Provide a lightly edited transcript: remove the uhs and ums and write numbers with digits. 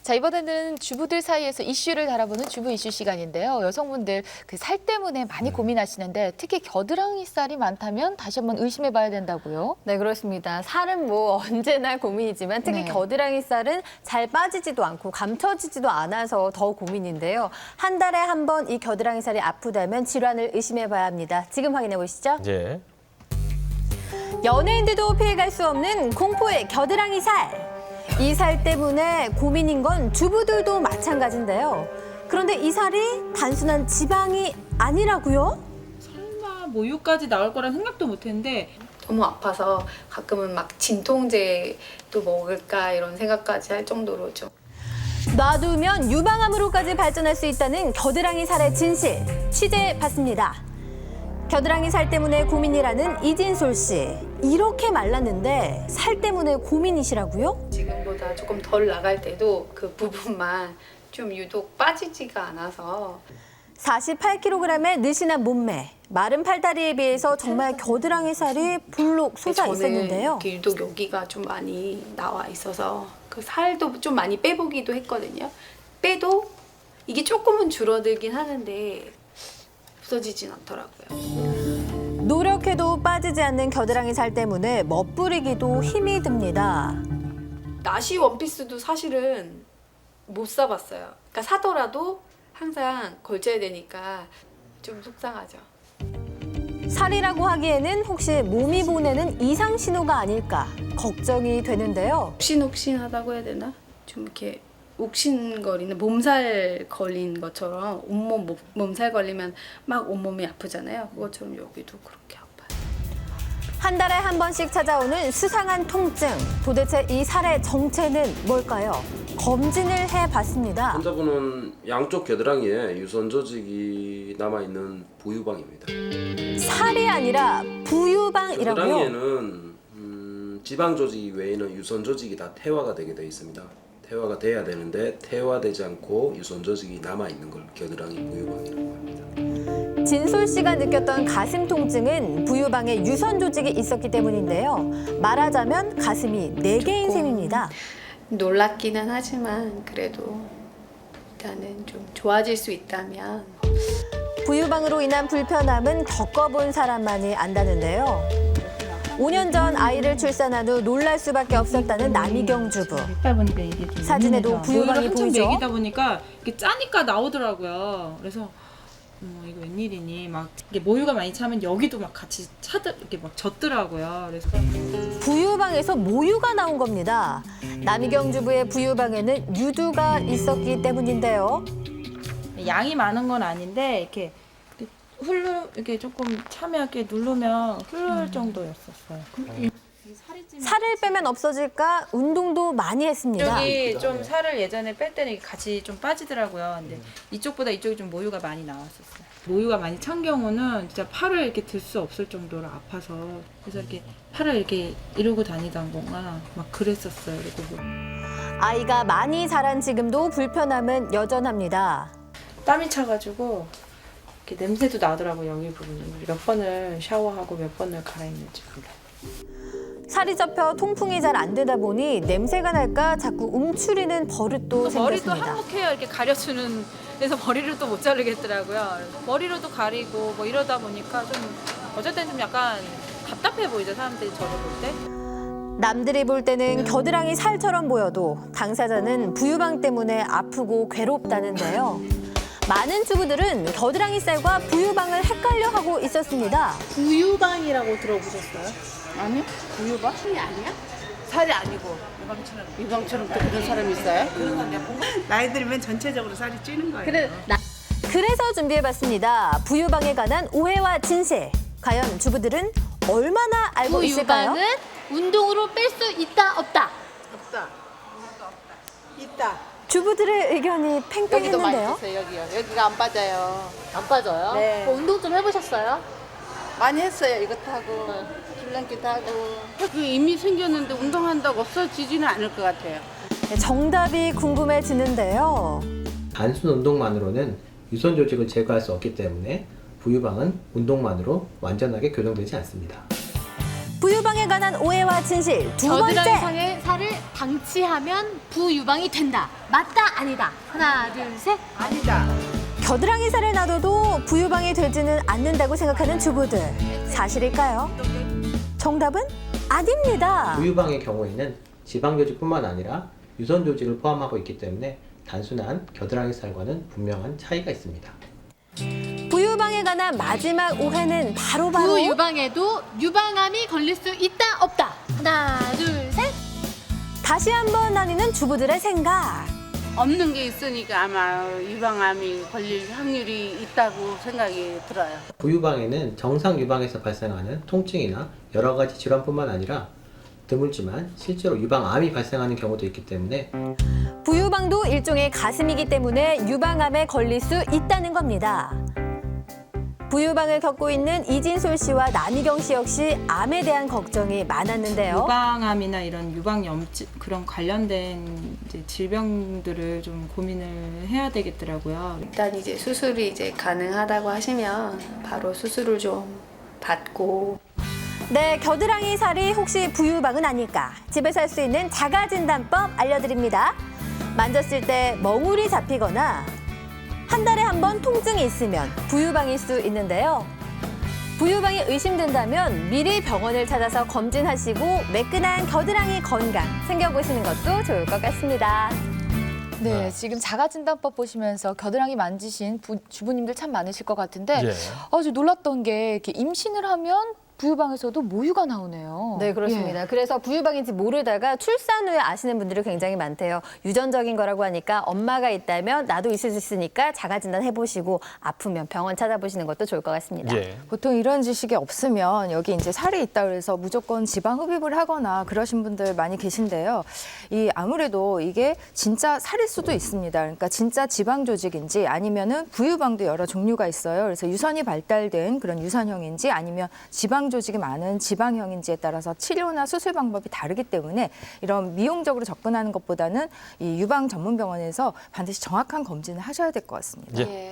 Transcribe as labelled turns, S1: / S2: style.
S1: 자, 이번에는 주부들 사이에서 이슈를 달아보는 주부 이슈 시간인데요. 여성분들 그 살 때문에 많이 고민하시는데 특히 겨드랑이 살이 많다면 다시 한번 의심해봐야 된다고요?
S2: 네, 그렇습니다. 살은 뭐 언제나 고민이지만 특히
S1: 네.
S2: 겨드랑이 살은 잘 빠지지도 않고 감춰지지도 않아서 더 고민인데요. 한 달에 한 번 이 겨드랑이 살이 아프다면 질환을 의심해봐야 합니다. 지금 확인해 보시죠.
S3: 예.
S2: 연예인들도 피해갈 수 없는 공포의 겨드랑이 살. 이 살 때문에 고민인 건 주부들도 마찬가지인데요. 그런데 이 살이 단순한 지방이 아니라고요?
S4: 설마 모유까지 나올 거란 생각도 못했는데
S5: 너무 아파서 가끔은 막 진통제도 먹을까 이런 생각까지 할 정도로 좀
S2: 놔두면 유방암으로까지 발전할 수 있다는 겨드랑이 살의 진실 취재해봤습니다. 겨드랑이 살 때문에 고민이라는 이진솔 씨. 이렇게 말랐는데 살 때문에 고민이시라고요?
S5: 지금보다 조금 덜 나갈 때도 그 부분만 좀 유독 빠지지가 않아서
S2: 48kg의 느신한 몸매, 마른 팔다리에 비해서 정말 겨드랑이 살이 불룩 솟아 있었는데요.
S5: 이렇게 유독 여기가 좀 많이 나와 있어서 그 살도 좀 많이 빼보기도 했거든요. 빼도 이게 조금은 줄어들긴 하는데 없어지진 않더라고요.
S2: 노력해도 빠지지 않는 겨드랑이 살 때문에 멋부리기도 힘이 듭니다.
S5: 나시 원피스도 사실은 못 사봤어요. 그러니까 사더라도 항상 걸쳐야 되니까 좀 속상하죠.
S2: 살이라고 하기에는 혹시 몸이 보내는 이상 신호가 아닐까 걱정이 되는데요.
S5: 옥신옥신하다고 해야 되나? 좀 이렇게 옥신거리는 몸살 걸린 것처럼 몸살 걸리면 막 온몸이 아프잖아요. 그것처럼 여기도 그렇게 아파요.
S2: 한 달에 한 번씩 찾아오는 수상한 통증. 도대체 이 살의 정체는 뭘까요? 검진을 해봤습니다.
S6: 환자분은 양쪽 겨드랑이에 유선 조직이 남아있는 부유방입니다.
S2: 살이 아니라 부유방이라고요?
S6: 겨드랑이에는 지방 조직 외에는 유선 조직이 다 태화가 되게 되어 있습니다. 태화가 돼야 되는데 태화되지 않고 유선 조직이 남아있는 걸 겨드랑이 부유방이라고 합니다.
S2: 진솔 씨가 느꼈던 가슴 통증은 부유방에 유선 조직이 있었기 때문인데요. 말하자면 가슴이 네 개인 셈입니다.
S5: 놀랍기는 하지만 그래도 일단은 좀 좋아질 수 있다면
S2: 부유방으로 인한 불편함은 겪어본 사람만이 안다는데요. 5년 전 아이를 출산한 후 놀랄 수밖에 없었다는 남이경 주부. 사진에도 부유방이
S4: 한참
S2: 보이죠?
S4: 먹이다 보니까 이게 짜니까 나오더라고요. 그래서 이거 웬일이니 막 이게 모유가 많이 차면 여기도 막 같이 이렇게 막 젖더라고요. 그래서
S2: 부유방에서 모유가 나온 겁니다. 남이경 주부의 부유방에는 유두가 있었기 때문인데요.
S4: 양이 많은 건 아닌데 이렇게 이렇게 조금 참여하게 누르면 흐를 정도였었어요.
S2: 살을 빼면 없어질까 운동도 많이 했습니다.
S4: 여기 좀 살을 예전에 뺄 때는 같이 좀 빠지더라고요. 근데 이쪽보다 이쪽이 좀 모유가 많이 나왔었어요. 모유가 많이 찬 경우는 진짜 팔을 이렇게 들 수 없을 정도로 아파서 그래서 이렇게 팔을 이렇게 이러고 다니던 건가 막 그랬었어요. 그리고
S2: 아이가 많이 자란 지금도 불편함은 여전합니다.
S4: 땀이 차가지고 이렇게 냄새도 나더라고요. 여기 부분이 몇 번을 샤워하고 몇 번을 갈아입는지 몰라요.
S2: 살이 접혀 통풍이 잘 안 되다 보니 냄새가 날까 자꾸 움츠리는 버릇도
S4: 머리도
S2: 생겼습니다.
S4: 한몫해요. 이렇게 가려주는 그래서 머리를 또 못 자르겠더라고요. 머리로도 가리고 뭐 이러다 보니까 좀 어쩔 땐 좀 약간 답답해 보이죠. 사람들이 저를 볼 때.
S2: 남들이 볼 때는 겨드랑이 살처럼 보여도 당사자는 부유방 때문에 아프고 괴롭다는데요. 많은 주부들은 겨드랑이 살과 부유방을 헷갈려 하고 있었습니다.
S7: 부유방이라고 들어보셨어요? 아니요. 부유방? 살이 아니야? 살이 아니고 유방처럼 또 그런 사람이 있어요? 그런 건데
S8: 나이 들면 전체적으로 살이 찌는 거예요.
S2: 그래서 준비해봤습니다. 부유방에 관한 오해와 진실. 과연 주부들은 얼마나 알고 있을까요?
S9: 부유방은 운동으로 뺄 수 있다 없다.
S8: 없다. 있다.
S2: 주부들의 의견이
S7: 여기도 많이
S2: 팽팽했는데요.
S7: 있어요. 여기요. 여기가 안 빠져요.
S9: 안 빠져요?
S7: 네.
S9: 운동 좀 해보셨어요?
S7: 많이 했어요. 이것도 하고 줄넘기도 하고.
S8: 그 이미 생겼는데 운동한다고 없어지지는 않을 것 같아요.
S2: 정답이 궁금해지는데요.
S10: 단순 운동만으로는 유선 조직을 제거할 수 없기 때문에 부유방은 운동만으로 완전하게 교정되지 않습니다.
S2: 부유방에 관한 오해와 진실 두
S9: 겨드랑이
S2: 번째.
S9: 상의 살을 방치하면 부유방이 된다. 맞다 아니다. 하나 둘 셋.
S2: 겨드랑이 살을 놔둬도 부유방이 되지는 않는다고 생각하는 주부들. 사실일까요? 정답은 아닙니다.
S10: 부유방의 경우에는 지방 조직뿐만 아니라 유선 조직을 포함하고 있기 때문에 단순한 겨드랑이 살과는 분명한 차이가 있습니다.
S2: 부유방에 관한 마지막 오해는 바로
S9: 부유방에도 유방암이 걸릴 수 있다 없다. 하나 둘 셋.
S2: 다시 한번 나뉘는 주부들의 생각.
S8: 없는 게 있으니까 아마 유방암이 걸릴 확률이 있다고 생각이 들어요.
S10: 부유방에는 정상 유방에서 발생하는 통증이나 여러 가지 질환뿐만 아니라 드물지만 실제로 유방암이 발생하는 경우도 있기 때문에
S2: 부유방도 일종의 가슴이기 때문에 유방암에 걸릴 수 있다는 겁니다. 부유방을 겪고 있는 이진솔 씨와 남희경 씨 역시 암에 대한 걱정이 많았는데요.
S4: 유방암이나 이런 유방염증 그런 관련된 이제 질병들을 좀 고민을 해야 되겠더라고요.
S5: 일단 이제 수술이 이제 가능하다고 하시면 바로 수술을 좀 받고
S2: 네, 겨드랑이 살이 혹시 부유방은 아닐까? 집에서 할 수 있는 자가진단법 알려드립니다. 만졌을 때 멍울이 잡히거나 한 달에 한 번 통증이 있으면 부유방일 수 있는데요. 부유방이 의심된다면 미리 병원을 찾아서 검진하시고 매끈한 겨드랑이 건강 챙겨보시는 것도 좋을 것 같습니다.
S1: 네, 지금 자가진단법 보시면서 겨드랑이 만지신 주부님들 참 많으실 것 같은데
S3: 예.
S1: 아주 놀랐던 게 이렇게 임신을 하면 부유방에서도 모유가 나오네요.
S2: 네, 그렇습니다. 그래서 부유방인지 모르다가 출산 후에 아시는 분들이 굉장히 많대요. 유전적인 거라고 하니까 엄마가 있다면 나도 있을 수 있으니까 자가진단 해보시고 아프면 병원 찾아보시는 것도 좋을 것 같습니다.
S3: 예.
S1: 보통 이런 지식이 없으면 여기 이제 살이 있다 그래서 무조건 지방 흡입을 하거나 그러신 분들 많이 계신데요. 이 아무래도 이게 진짜 살일 수도 있습니다. 그러니까 진짜 지방 조직인지 아니면은 부유방도 여러 종류가 있어요. 그래서 유선이 발달된 그런 유선형인지 아니면 지방 조직이 많은 지방형인지에 따라서 치료나 수술 방법이 다르기 때문에 이런 미용적으로 접근하는 것보다는 이 유방 전문 병원에서 반드시 정확한 검진을 하셔야 될 것 같습니다.
S3: 예.